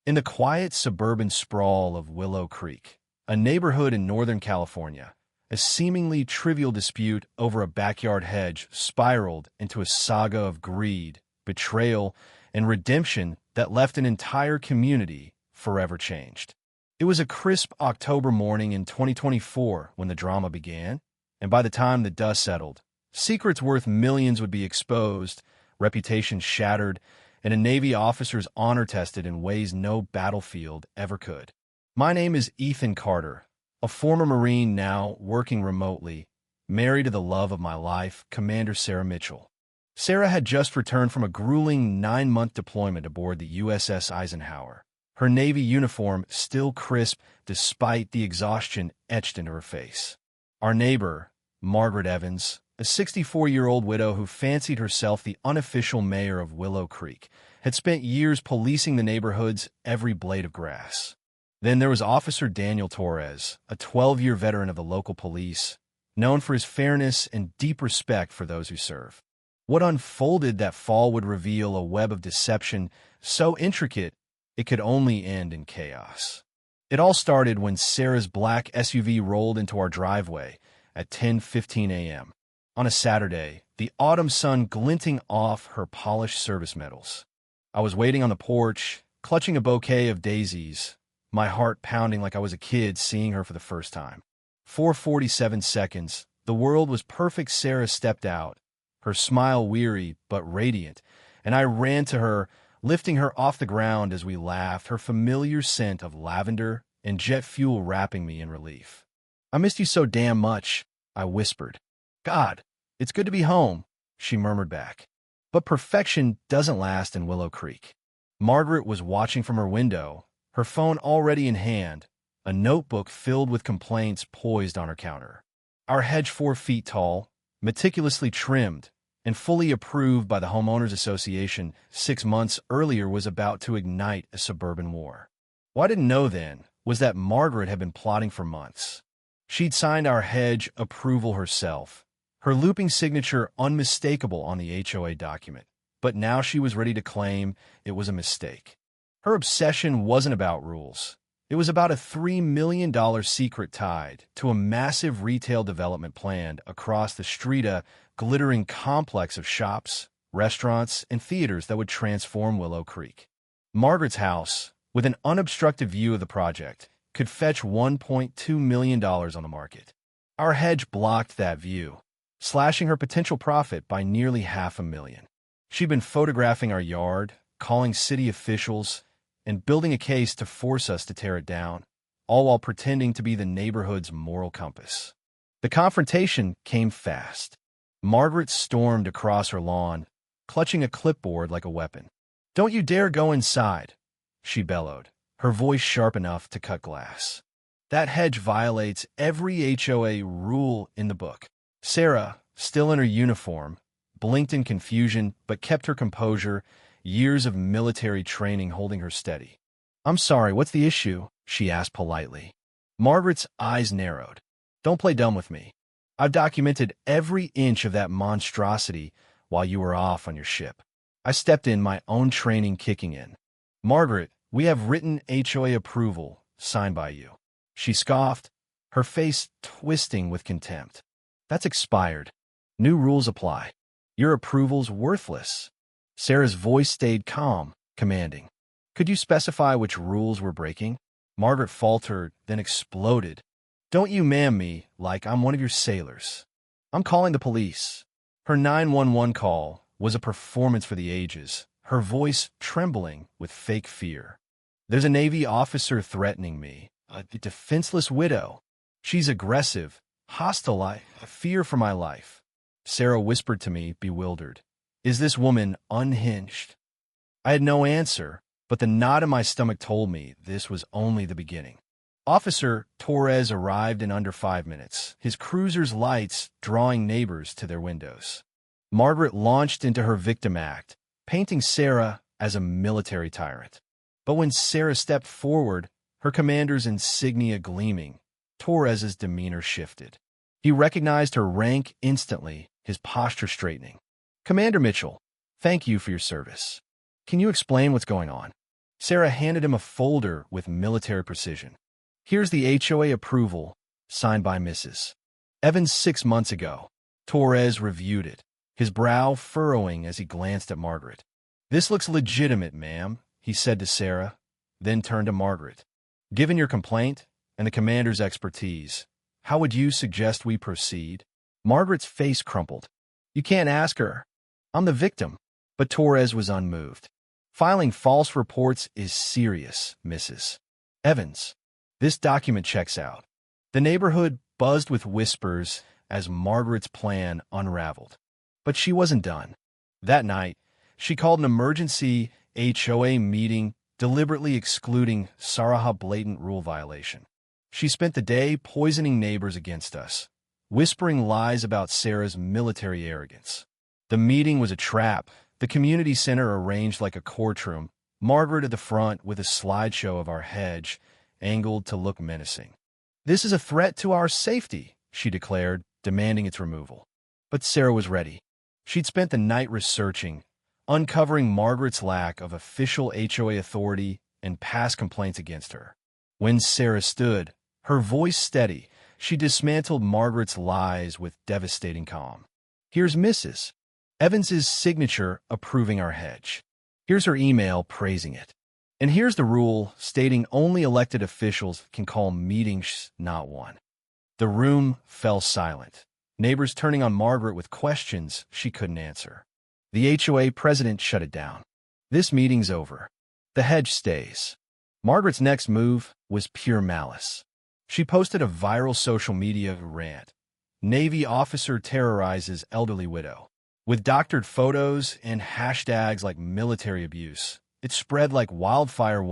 In the quiet suburban sprawl of Willow Creek, a neighborhood in Northern California, a seemingly trivial dispute over a backyard hedge spiraled into a saga of greed, betrayal, and redemption that left an entire community forever changed. It was a crisp October morning in 2024 when the drama began, and by the time the dust settled, secrets worth millions would be exposed, reputations shattered, and a Navy officer's honor tested in ways no battlefield ever could. My name is Ethan Carter, a former Marine now working remotely, married to the love of my life, Commander Sarah Mitchell. Sarah had just returned from a grueling 9-month deployment aboard the USS Eisenhower, her Navy uniform still crisp despite the exhaustion etched into her face. Our neighbor, Margaret Evans, a 64-year-old widow who fancied herself the unofficial mayor of Willow Creek, had spent years policing the neighborhood's every blade of grass. Then there was Officer Daniel Torres, a 12-year veteran of the local police, known for his fairness and deep respect for those who serve. What unfolded that fall would reveal a web of deception so intricate it could only end in chaos. It all started when Sarah's black SUV rolled into our driveway at 10:15 a.m. on a Saturday, the autumn sun glinting off her polished service medals. I was waiting on the porch, clutching a bouquet of daisies, my heart pounding like I was a kid seeing her for the first time. 4:47 seconds, the world was perfect. Sarah stepped out, her smile weary but radiant, and I ran to her, lifting her off the ground as we laughed, her familiar scent of lavender and jet fuel wrapping me in relief. "I missed you so damn much," I whispered. "God, it's good to be home," she murmured back. But perfection doesn't last in Willow Creek. Margaret was watching from her window, her phone already in hand, a notebook filled with complaints poised on her counter. Our hedge 4 feet tall, meticulously trimmed, and fully approved by the Homeowners Association 6 months earlier was about to ignite a suburban war. What I didn't know then was that Margaret had been plotting for months. She'd signed our hedge approval herself, her looping signature unmistakable on the HOA document, but now she was ready to claim it was a mistake. Her obsession wasn't about rules. It was about a $3 million secret tied to a massive retail development planned across the street, a glittering complex of shops, restaurants, and theaters that would transform Willow Creek. Margaret's house, with an unobstructed view of the project, could fetch $1.2 million on the market. Our hedge blocked that view, slashing her potential profit by nearly $500,000. She'd been photographing our yard, calling city officials, and building a case to force us to tear it down, all while pretending to be the neighborhood's moral compass. The confrontation came fast. Margaret stormed across her lawn, clutching a clipboard like a weapon. "Don't you dare go inside," she bellowed, her voice sharp enough to cut glass. "That hedge violates every HOA rule in the book." Sarah, still in her uniform, blinked in confusion but kept her composure, years of military training holding her steady. "I'm sorry, what's the issue?" she asked politely. Margaret's eyes narrowed. "Don't play dumb with me. I've documented every inch of that monstrosity while you were off on your ship. I stepped in, my own training kicking in. Margaret, we have written HOA approval, signed by you." She scoffed, her face twisting with contempt. "That's expired. New rules apply. Your approval's worthless." Sarah's voice stayed calm, commanding. "Could you specify which rules we're breaking?" Margaret faltered, then exploded. "Don't you ma'am me like I'm one of your sailors. I'm calling the police." Her 911 call was a performance for the ages, her voice trembling with fake fear. "There's a Navy officer threatening me, a defenseless widow. She's aggressive, hostile. I fear for my life." Sarah whispered to me, bewildered. "Is this woman unhinged?" I had no answer, but the knot in my stomach told me this was only the beginning. Officer Torres arrived in under 5 minutes, his cruiser's lights drawing neighbors to their windows. Margaret launched into her victim act, painting Sarah as a military tyrant. But when Sarah stepped forward, her commander's insignia gleaming, Torres's demeanor shifted. He recognized her rank instantly, his posture straightening. "Commander Mitchell, thank you for your service. Can you explain what's going on?" Sarah handed him a folder with military precision. Here's the HOA approval, signed by Mrs. Evans 6 months ago. Torres reviewed it, his brow furrowing as he glanced at Margaret. This looks legitimate, ma'am, he said to Sarah, then turned to Margaret. Given your complaint and the commander's expertise, how would you suggest we proceed? Margaret's face crumpled. You can't ask her. I'm the victim. But Torres was unmoved. Filing false reports is serious, Mrs. Evans. This document checks out. The neighborhood buzzed with whispers as Margaret's plan unraveled. But she wasn't done. That night, she called an emergency HOA meeting, deliberately excluding Sarah's blatant rule violation. She spent the day poisoning neighbors against us, whispering lies about Sarah's military arrogance. The meeting was a trap. The community center arranged like a courtroom, Margaret at the front with a slideshow of our hedge, angled to look menacing. This is a threat to our safety, she declared, demanding its removal. But Sarah was ready. She'd spent the night researching, uncovering Margaret's lack of official HOA authority and past complaints against her. When Sarah stood, her voice steady, she dismantled Margaret's lies with devastating calm. Here's Mrs. Evans's signature approving our hedge. Here's her email praising it. And here's the rule stating only elected officials can call meetings, not one. The room fell silent, neighbors turning on Margaret with questions she couldn't answer. The HOA president shut it down. This meeting's over. The hedge stays. Margaret's next move was pure malice. She posted a viral social media rant. Navy officer terrorizes elderly widow. With doctored photos and hashtags like military abuse, it spread like wildfire.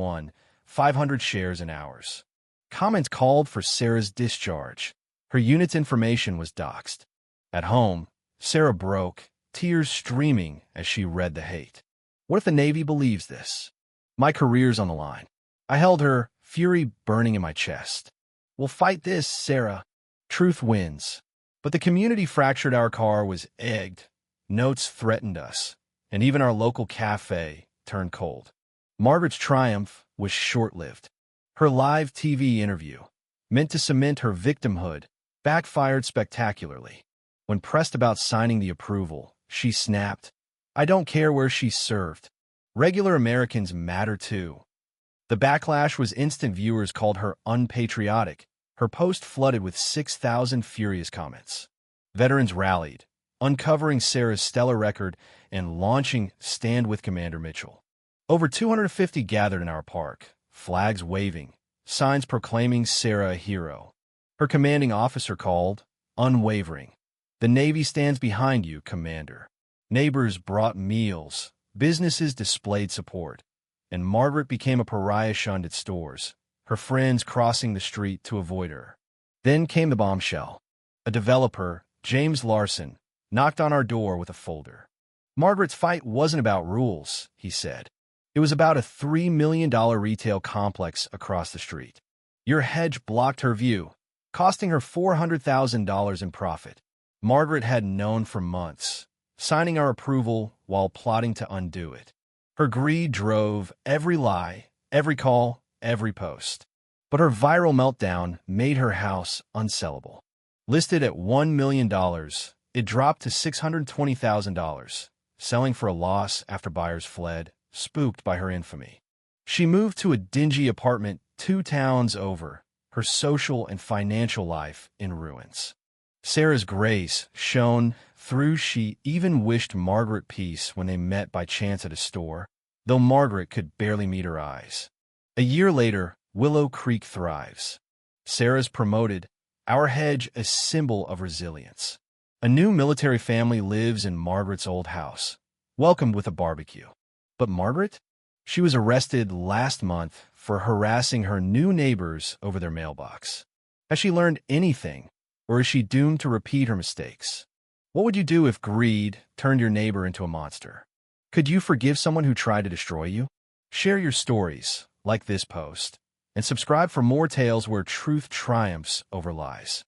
500 shares in hours. Comments called for Sarah's discharge. Her unit's information was doxed. At home, Sarah broke, tears streaming as she read the hate. What if the Navy believes this? My career's on the line. I held her, fury burning in my chest. We'll fight this, Sarah. Truth wins. But the community fractured. Our car was egged. Notes threatened us, and even our local cafe turned cold. Margaret's triumph was short-lived. Her live TV interview, meant to cement her victimhood, backfired spectacularly. When pressed about signing the approval, she snapped, I don't care where she served. Regular Americans matter too. The backlash was instant. Viewers called her unpatriotic. Her post flooded with 6,000 furious comments. Veterans rallied, uncovering Sarah's stellar record and launching Stand with Commander Mitchell. Over 250 gathered in our park, flags waving, signs proclaiming Sarah a hero. Her commanding officer called, unwavering. The Navy stands behind you, Commander. Neighbors brought meals, businesses displayed support, and Margaret became a pariah shunned at stores, her friends crossing the street to avoid her. Then came the bombshell. A developer, James Larson, knocked on our door with a folder. Margaret's fight wasn't about rules, he said. It was about a $3 million retail complex across the street. Your hedge blocked her view, costing her $400,000 in profit. Margaret had known for months, signing our approval while plotting to undo it. Her greed drove every lie, every call, every post. But her viral meltdown made her house unsellable. Listed at $1 million, it dropped to $620,000, selling for a loss after buyers fled, spooked by her infamy. She moved to a dingy apartment 2 towns over, her social and financial life in ruins. Sarah's grace shone through. She even wished Margaret peace when they met by chance at a store, though Margaret could barely meet her eyes. A year later, Willow Creek thrives. Sarah's promoted, our hedge a symbol of resilience. A new military family lives in Margaret's old house, welcomed with a barbecue. But Margaret? She was arrested last month for harassing her new neighbors over their mailbox. Has she learned anything, or is she doomed to repeat her mistakes? What would you do if greed turned your neighbor into a monster? Could you forgive someone who tried to destroy you? Share your stories, like this post, and subscribe for more tales where truth triumphs over lies.